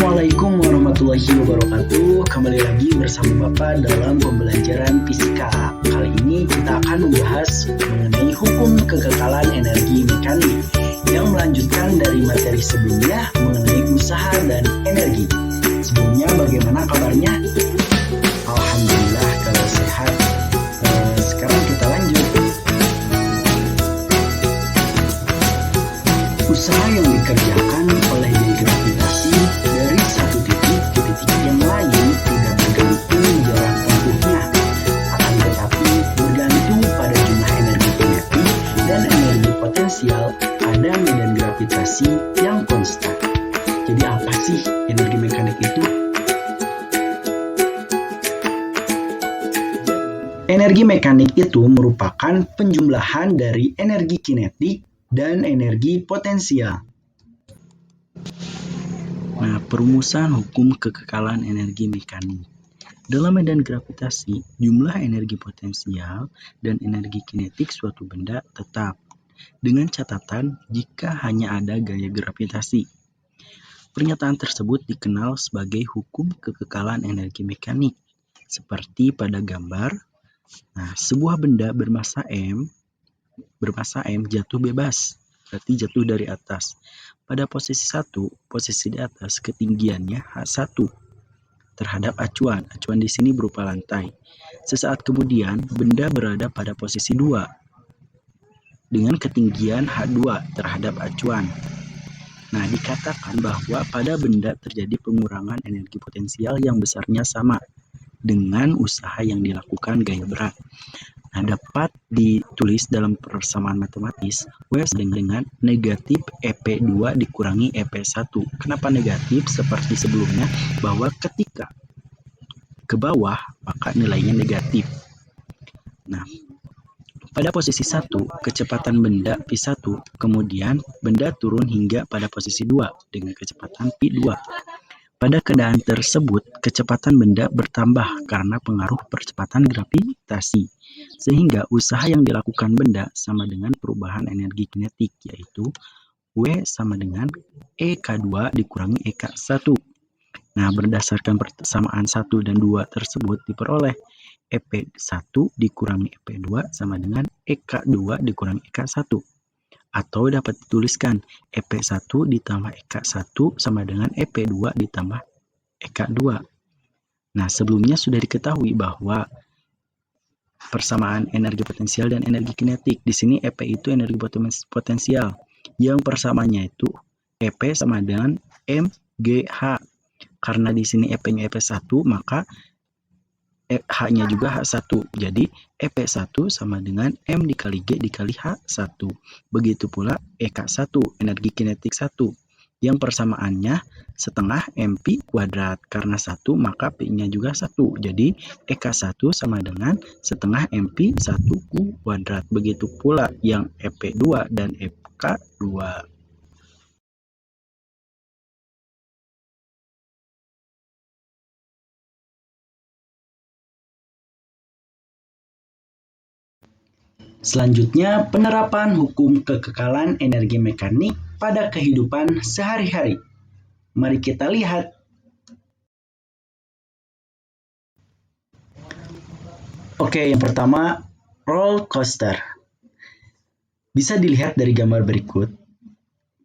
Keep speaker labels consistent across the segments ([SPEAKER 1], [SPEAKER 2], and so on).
[SPEAKER 1] Assalamualaikum warahmatullahi wabarakatuh. Kembali lagi bersama Bapak dalam pembelajaran fisika. Kali ini kita akan membahas mengenai hukum kekekalan energi mekanik yang melanjutkan dari materi sebelumnya mengenai usaha dan energi. Sebelumnya bagaimana kabarnya? Alhamdulillah kalau sehat. Sekarang kita lanjut. Usaha yang dikerjakan oleh gravitasi dari satu titik ke titik yang lain tidak bergantung jarak tempuhnya, akan tetapi bergantung pada jumlah energi kinetik dan energi potensial pada medan gravitasi yang konstan. Jadi apa sih energi mekanik itu? Energi mekanik itu merupakan penjumlahan dari energi kinetik dan energi potensial. Nah, perumusan hukum kekekalan energi mekanik. Dalam medan gravitasi, jumlah energi potensial dan energi kinetik suatu benda tetap, dengan catatan jika hanya ada gaya gravitasi. Pernyataan tersebut dikenal sebagai hukum kekekalan energi mekanik. Seperti pada gambar, sebuah benda bermassa M jatuh bebas, berarti jatuh dari atas. Pada posisi 1, posisi di atas ketinggiannya H1 terhadap acuan. Acuan di sini berupa lantai. Sesaat kemudian, benda berada pada posisi 2 dengan ketinggian H2 terhadap acuan. Nah, dikatakan bahwa pada benda terjadi pengurangan energi potensial yang besarnya sama dengan usaha yang dilakukan gaya berat. Nah, dapat ditulis dalam persamaan matematis W dengan negatif EP2 dikurangi EP1. Kenapa negatif? Seperti sebelumnya, bahwa ketika ke bawah maka nilainya negatif. Nah, pada posisi 1, kecepatan benda V1, kemudian benda turun hingga pada posisi 2 dengan kecepatan V2. Pada keadaan tersebut, kecepatan benda bertambah karena pengaruh percepatan gravitasi, sehingga usaha yang dilakukan benda sama dengan perubahan energi kinetik, yaitu W sama dengan EK2 dikurangi EK1. Nah, berdasarkan persamaan 1 dan 2 tersebut diperoleh EP1 dikurangi EP2 sama dengan EK2 dikurangi EK1. Atau dapat dituliskan EP1 ditambah EK1 sama dengan EP2 ditambah EK2. Nah, sebelumnya sudah diketahui bahwa persamaan energi potensial dan energi kinetik. Di sini EP itu energi potensial. Yang persamaannya itu EP sama dengan MGH. Karena di sini EP-nya EP1, maka H-nya juga H1. Jadi EP1 sama dengan M dikali G dikali H1. Begitu pula EK1, energi kinetik 1. Yang persamaannya setengah MP kuadrat. Karena 1 maka P-nya juga 1. Jadi EK1 sama dengan setengah MP1 kuadrat. Begitu pula yang EP2 dan EK2. Selanjutnya, penerapan hukum kekekalan energi mekanik pada kehidupan sehari-hari. Mari kita lihat. Oke, yang pertama, roller coaster. Bisa dilihat dari gambar berikut.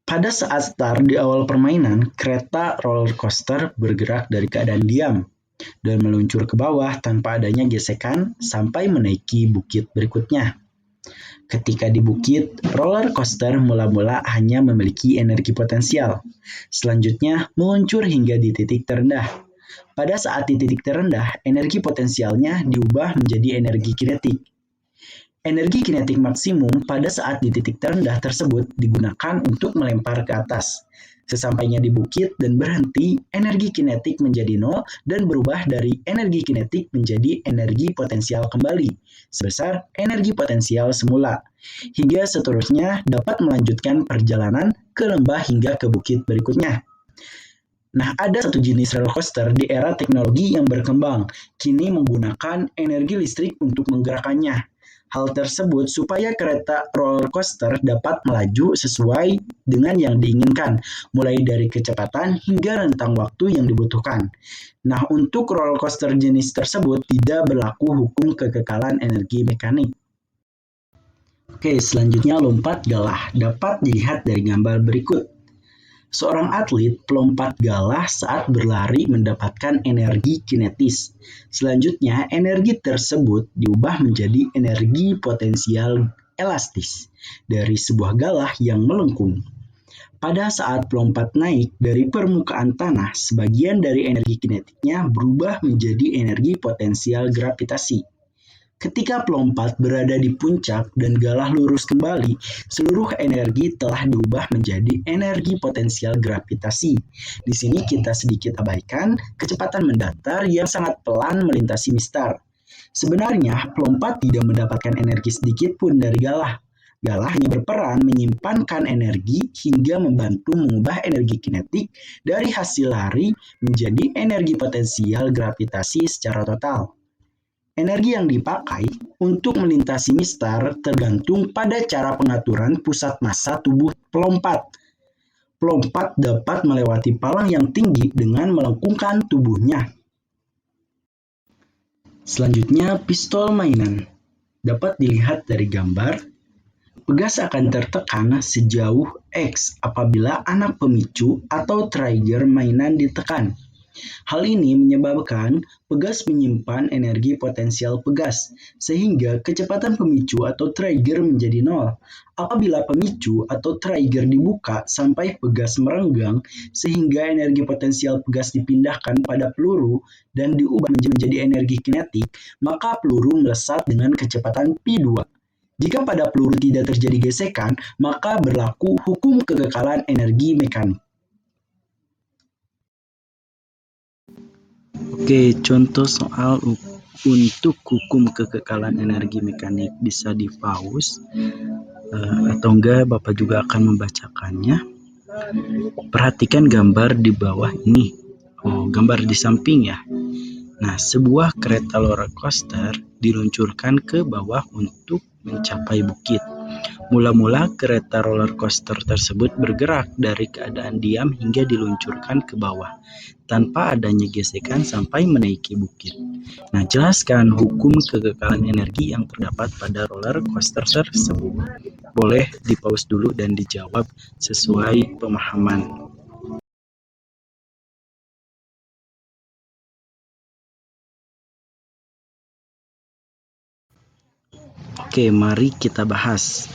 [SPEAKER 1] Pada saat start di awal permainan, kereta roller coaster bergerak dari keadaan diam dan meluncur ke bawah tanpa adanya gesekan sampai menaiki bukit berikutnya. Ketika di bukit, roller coaster mula-mula hanya memiliki energi potensial. Selanjutnya, meluncur hingga di titik terendah. Pada saat di titik terendah, energi potensialnya diubah menjadi energi kinetik. Energi kinetik maksimum pada saat di titik terendah tersebut digunakan untuk melempar ke atas. Sesampainya di bukit dan berhenti, energi kinetik menjadi nol dan berubah dari energi kinetik menjadi energi potensial kembali, sebesar energi potensial semula, hingga seterusnya dapat melanjutkan perjalanan ke lembah hingga ke bukit berikutnya. Nah, ada satu jenis roller coaster di era teknologi yang berkembang, kini menggunakan energi listrik untuk menggerakkannya. Hal tersebut supaya kereta roller coaster dapat melaju sesuai dengan yang diinginkan, mulai dari kecepatan hingga rentang waktu yang dibutuhkan. Nah, untuk roller coaster jenis tersebut tidak berlaku hukum kekekalan energi mekanik. Oke, selanjutnya lompat galah dapat dilihat dari gambar berikut. Seorang atlet pelompat galah saat berlari mendapatkan energi kinetis. Selanjutnya, energi tersebut diubah menjadi energi potensial elastis dari sebuah galah yang melengkung. Pada saat pelompat naik dari permukaan tanah, sebagian dari energi kinetiknya berubah menjadi energi potensial gravitasi. Ketika pelompat berada di puncak dan galah lurus kembali, seluruh energi telah diubah menjadi energi potensial gravitasi. Di sini kita sedikit abaikan kecepatan mendatar yang sangat pelan melintasi mistar. Sebenarnya, pelompat tidak mendapatkan energi sedikit pun dari galah. Galah hanya berperan menyimpankan energi hingga membantu mengubah energi kinetik dari hasil lari menjadi energi potensial gravitasi secara total. Energi yang dipakai untuk melintasi mistar tergantung pada cara pengaturan pusat massa tubuh pelompat. Pelompat dapat melewati palang yang tinggi dengan melengkungkan tubuhnya. Selanjutnya, pistol mainan. Dapat dilihat dari gambar, pegas akan tertekan sejauh X apabila anak pemicu atau trigger mainan ditekan. Hal ini menyebabkan pegas menyimpan energi potensial pegas, sehingga kecepatan pemicu atau trigger menjadi nol. Apabila pemicu atau trigger dibuka sampai pegas merenggang, sehingga energi potensial pegas dipindahkan pada peluru dan diubah menjadi energi kinetik, maka peluru melesat dengan kecepatan P2. Jika pada peluru tidak terjadi gesekan, maka berlaku hukum kekekalan energi mekanik. Oke, contoh soal untuk hukum kekekalan energi mekanik bisa di-pause atau enggak Bapak juga akan membacakannya. Perhatikan gambar di bawah ini. Gambar di samping ya. Nah, sebuah kereta roller coaster diluncurkan ke bawah untuk mencapai bukit. Mula-mula kereta roller coaster tersebut bergerak dari keadaan diam hingga diluncurkan ke bawah, tanpa adanya gesekan sampai menaiki bukit. Nah, jelaskan hukum kekekalan energi yang terdapat pada roller coaster tersebut. Boleh di-pause dulu dan dijawab sesuai pemahaman. Oke, mari kita bahas.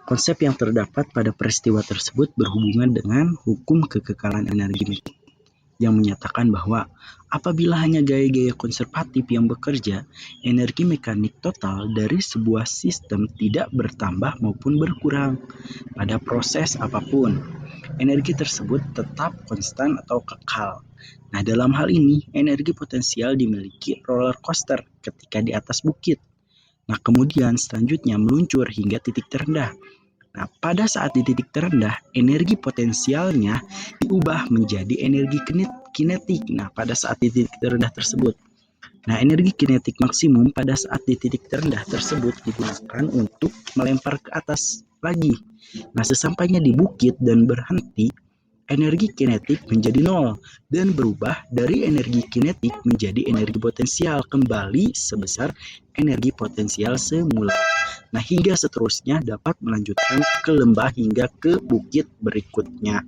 [SPEAKER 1] Konsep yang terdapat pada peristiwa tersebut berhubungan dengan hukum kekekalan energi yang menyatakan bahwa apabila hanya gaya-gaya konservatif yang bekerja, energi mekanik total dari sebuah sistem tidak bertambah maupun berkurang pada proses apapun. Energi tersebut tetap konstan atau kekal. Nah, dalam hal ini, energi potensial dimiliki roller coaster ketika di atas bukit. Nah, kemudian selanjutnya meluncur hingga titik terendah. Nah, pada saat di titik terendah, energi potensialnya diubah menjadi energi kinetik. Nah, pada saat di titik terendah tersebut. Nah, energi kinetik maksimum pada saat di titik terendah tersebut digunakan untuk melempar ke atas lagi. Nah, sesampainya di bukit dan berhenti, energi kinetik menjadi nol dan berubah dari energi kinetik menjadi energi potensial kembali sebesar energi potensial semula. Nah, hingga seterusnya dapat melanjutkan ke lembah hingga ke bukit berikutnya.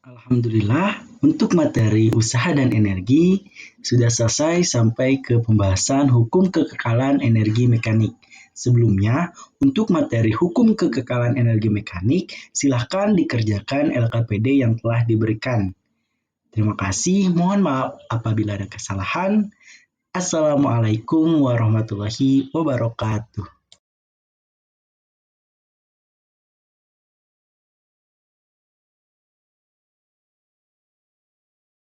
[SPEAKER 1] Alhamdulillah, untuk materi usaha dan energi sudah selesai sampai ke pembahasan hukum kekekalan energi mekanik. Sebelumnya, untuk materi hukum kekekalan energi mekanik, silahkan dikerjakan LKPD yang telah diberikan. Terima kasih, mohon maaf apabila ada kesalahan. Assalamualaikum warahmatullahi wabarakatuh.